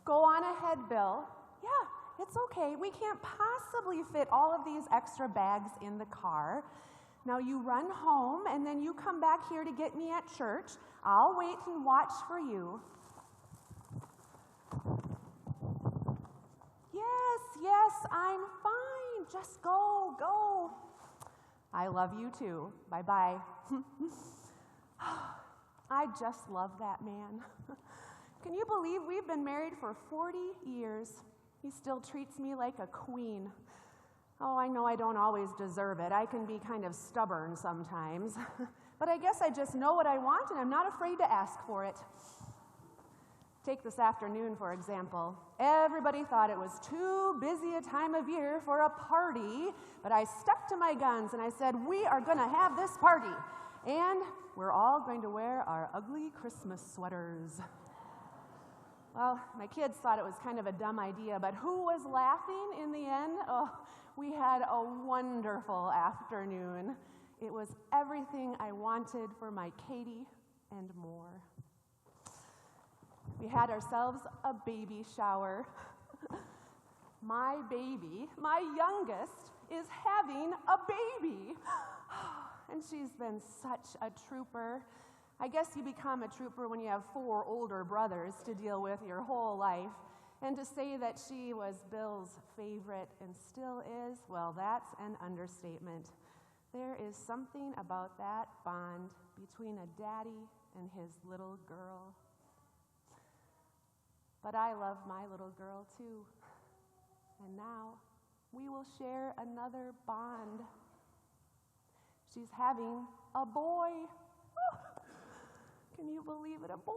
Go on ahead, Bill. Yeah, it's okay. We can't possibly fit all of these extra bags in the car. Now you run home, and then you come back here to get me at church. I'll wait and watch for you. Yes, I'm fine. Just go. I love you too. Bye-bye. I just love that man. Can you believe we've been married for 40 years? He still treats me like a queen. Oh, I know I don't always deserve it. I can be kind of stubborn sometimes. But I guess I just know what I want, and I'm not afraid to ask for it. Take this afternoon, for example. Everybody thought it was too busy a time of year for a party, but I stuck to my guns and I said, we are going to have this party, and we're all going to wear our ugly Christmas sweaters. Well, my kids thought it was kind of a dumb idea, but who was laughing in the end? Oh, we had a wonderful afternoon. It was everything I wanted for my Katie and more. We had ourselves a baby shower. My baby, my youngest, is having a baby. And she's been such a trooper. I guess you become a trooper when you have 4 older brothers to deal with your whole life. And to say that she was Bill's favorite and still is, well, that's an understatement. There is something about that bond between a daddy and his little girl. But I love my little girl too. And now we will share another bond. She's having a boy. Can you believe it, a boy?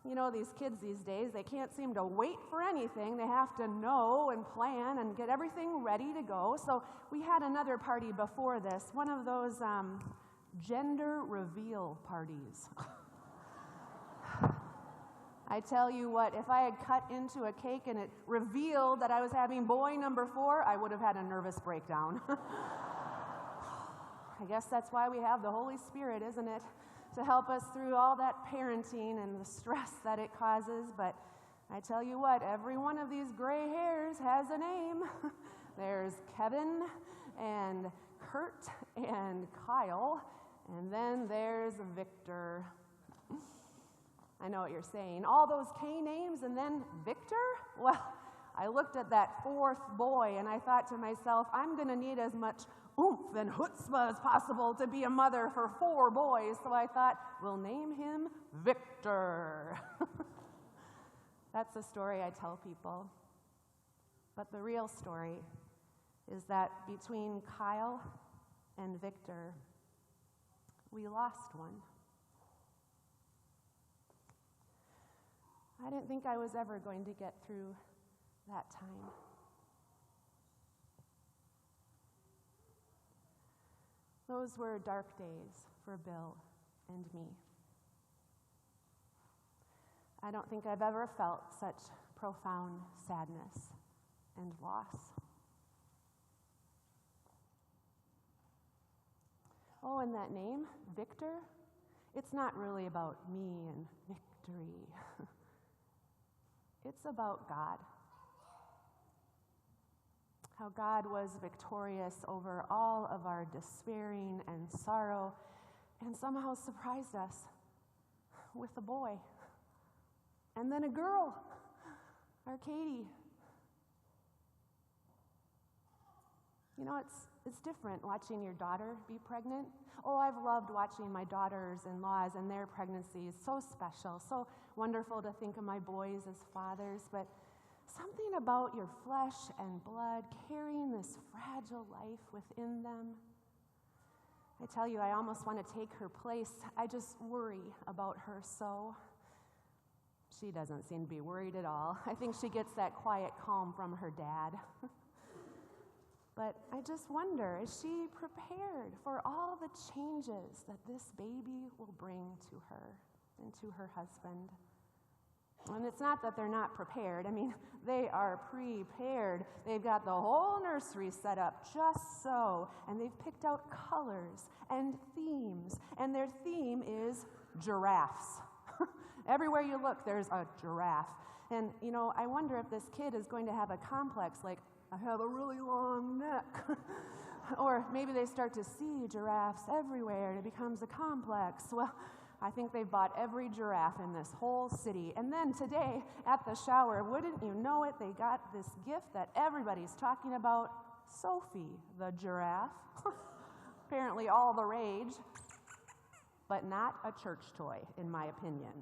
You know, these kids these days, they can't seem to wait for anything. They have to know and plan and get everything ready to go. So we had another party before this, one of those gender reveal parties. I tell you what, if I had cut into a cake and it revealed that I was having boy number 4, I would have had a nervous breakdown. I guess that's why we have the Holy Spirit, isn't it? To help us through all that parenting and the stress that it causes. But I tell you what, every one of these gray hairs has a name. There's Kevin and Kurt and Kyle, and then there's Victor. I know what you're saying. All those K names and then Victor? Well, I looked at that 4th boy and I thought to myself, I'm going to need as much oomph and chutzpah as possible to be a mother for 4 boys. So I thought, we'll name him Victor. That's the story I tell people. But the real story is that between Kyle and Victor, we lost one. I didn't think I was ever going to get through that time. Those were dark days for Bill and me. I don't think I've ever felt such profound sadness and loss. Oh, and that name, Victor, it's not really about me and victory. It's about God. How God was victorious over all of our despairing and sorrow and somehow surprised us with a boy. And then a girl, our Katie. You know, it's different watching your daughter be pregnant. Oh, I've loved watching my daughters-in-laws and their pregnancies. So special, so wonderful to think of my boys as fathers. But something about your flesh and blood carrying this fragile life within them. I tell you, I almost want to take her place. I just worry about her so. She doesn't seem to be worried at all. I think she gets that quiet calm from her dad. But I just wonder, is she prepared for all the changes that this baby will bring to her and to her husband? And it's not that they're not prepared. I mean, they are prepared. They've got the whole nursery set up just so, and they've picked out colors and themes, and their theme is giraffes. Everywhere you look, there's a giraffe. And, I wonder if this kid is going to have a complex, like, I have a really long neck. Or maybe they start to see giraffes everywhere and it becomes a complex. Well, I think they've bought every giraffe in this whole city. And then today at the shower, wouldn't you know it, they got this gift that everybody's talking about, Sophie the giraffe. Apparently all the rage, but not a church toy, in my opinion.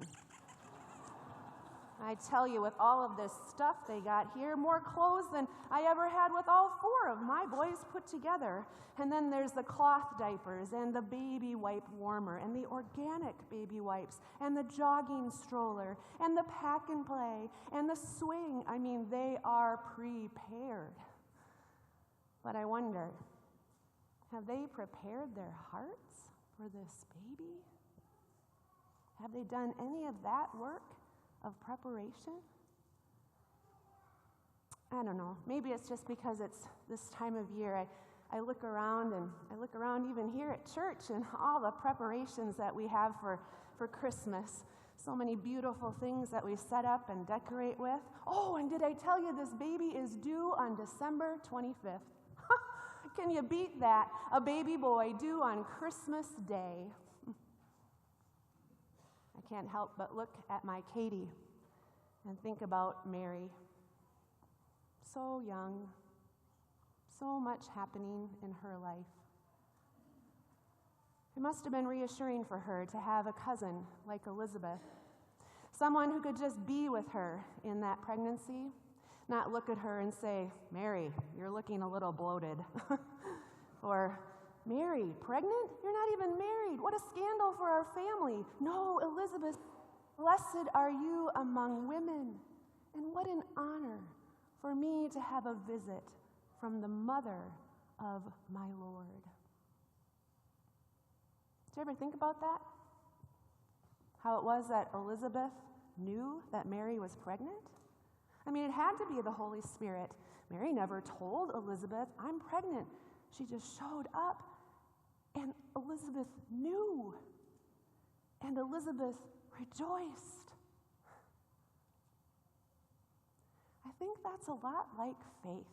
I tell you, with all of this stuff they got here, more clothes than I ever had with all 4 of my boys put together. And then there's the cloth diapers and the baby wipe warmer and the organic baby wipes and the jogging stroller and the pack and play and the swing. I mean, they are prepared. But I wonder, have they prepared their hearts for this baby? Have they done any of that work of preparation? I don't know. Maybe it's just because it's this time of year. I look around, and I look around even here at church and all the preparations that we have for Christmas. So many beautiful things that we set up and decorate with. Oh, and did I tell you this baby is due on December 25th? Can you beat that? A baby boy due on Christmas Day. I can't help but look at my Katie and think about Mary. So young, so much happening in her life. It must have been reassuring for her to have a cousin like Elizabeth, someone who could just be with her in that pregnancy, not look at her and say, Mary, you're looking a little bloated. Or, Mary, pregnant? You're not even married. What a scandal for our family. No, Elizabeth, blessed are you among women. And what an honor for me to have a visit from the mother of my Lord. Did you ever think about that? How it was that Elizabeth knew that Mary was pregnant? I mean, it had to be the Holy Spirit. Mary never told Elizabeth, I'm pregnant. She just showed up, and Elizabeth knew, and Elizabeth rejoiced. I think that's a lot like faith.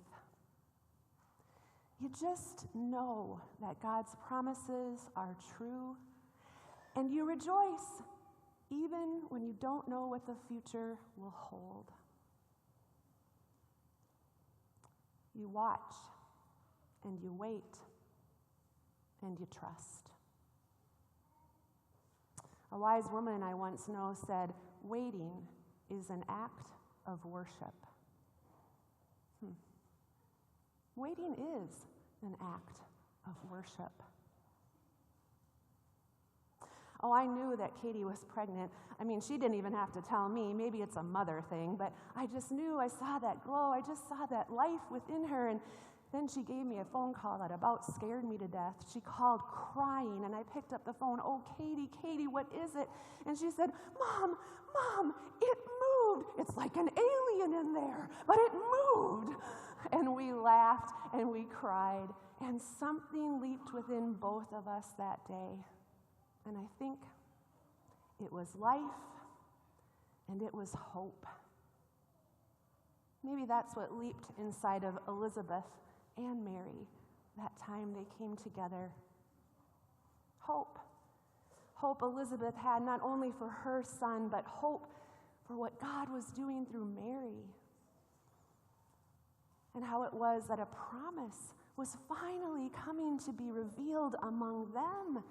You just know that God's promises are true, and you rejoice even when you don't know what the future will hold. You watch, and you wait, and you trust. A wise woman I once know said, waiting is an act of worship. Waiting is an act of worship. Oh, I knew that Katie was pregnant. I mean, she didn't even have to tell me. Maybe it's a mother thing, but I just knew. I saw that glow. I just saw that life within her. And then she gave me a phone call that about scared me to death. She called crying, and I picked up the phone. Oh, Katie, what is it? And she said, Mom, it moved. It's like an alien in there, but it moved. And we laughed, and we cried, and something leaped within both of us that day. And I think it was life, and it was hope. Maybe that's what leaped inside of Elizabeth and Mary that time they came together. Hope. Hope Elizabeth had not only for her son, but hope for what God was doing through Mary. And how it was that a promise was finally coming to be revealed among them.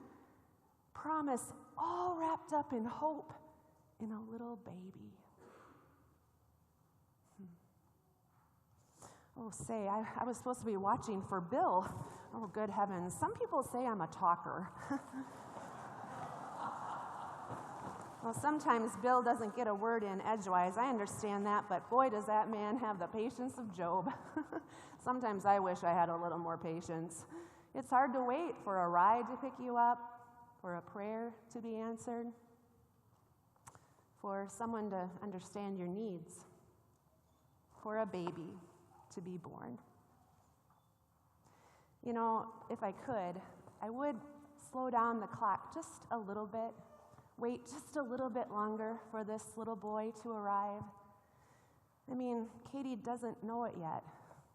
Promise all wrapped up in hope in a little baby. Oh, say, I was supposed to be watching for Bill. Oh, good heavens. Some people say I'm a talker. Well, sometimes Bill doesn't get a word in edgewise. I understand that, but boy, does that man have the patience of Job. Sometimes I wish I had a little more patience. It's hard to wait for a ride to pick you up, for a prayer to be answered, for someone to understand your needs, for a baby to be born. You know, if I could, I would slow down the clock just a little bit wait just a little bit longer for this little boy to arrive? I mean, Katie doesn't know it yet,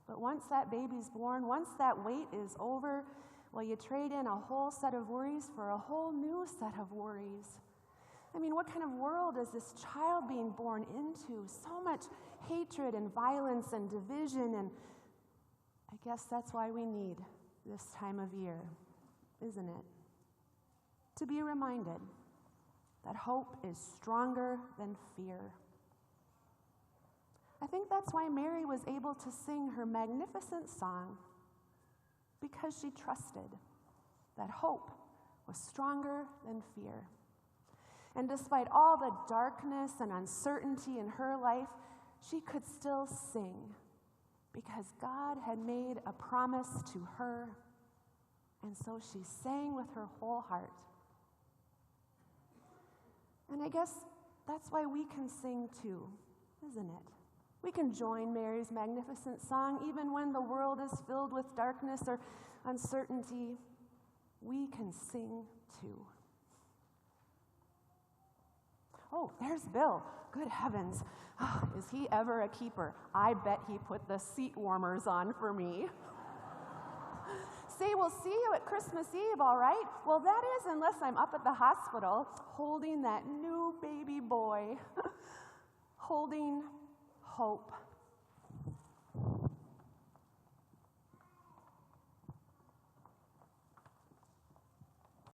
but once that baby's born, once that wait is over, well, you trade in a whole set of worries for a whole new set of worries. I mean, what kind of world is this child being born into? So much hatred and violence and division, and I guess that's why we need this time of year, isn't it? To be reminded that hope is stronger than fear. I think that's why Mary was able to sing her magnificent song, because she trusted that hope was stronger than fear. And despite all the darkness and uncertainty in her life, she could still sing because God had made a promise to her, and so she sang with her whole heart. And I guess that's why we can sing too, isn't it? We can join Mary's magnificent song even when the world is filled with darkness or uncertainty. We can sing too. Oh, there's Bill. Good heavens. Oh, is he ever a keeper? I bet he put the seat warmers on for me. Say, we'll see you at Christmas Eve, all right? Well, that is unless I'm up at the hospital holding that new baby boy, holding hope.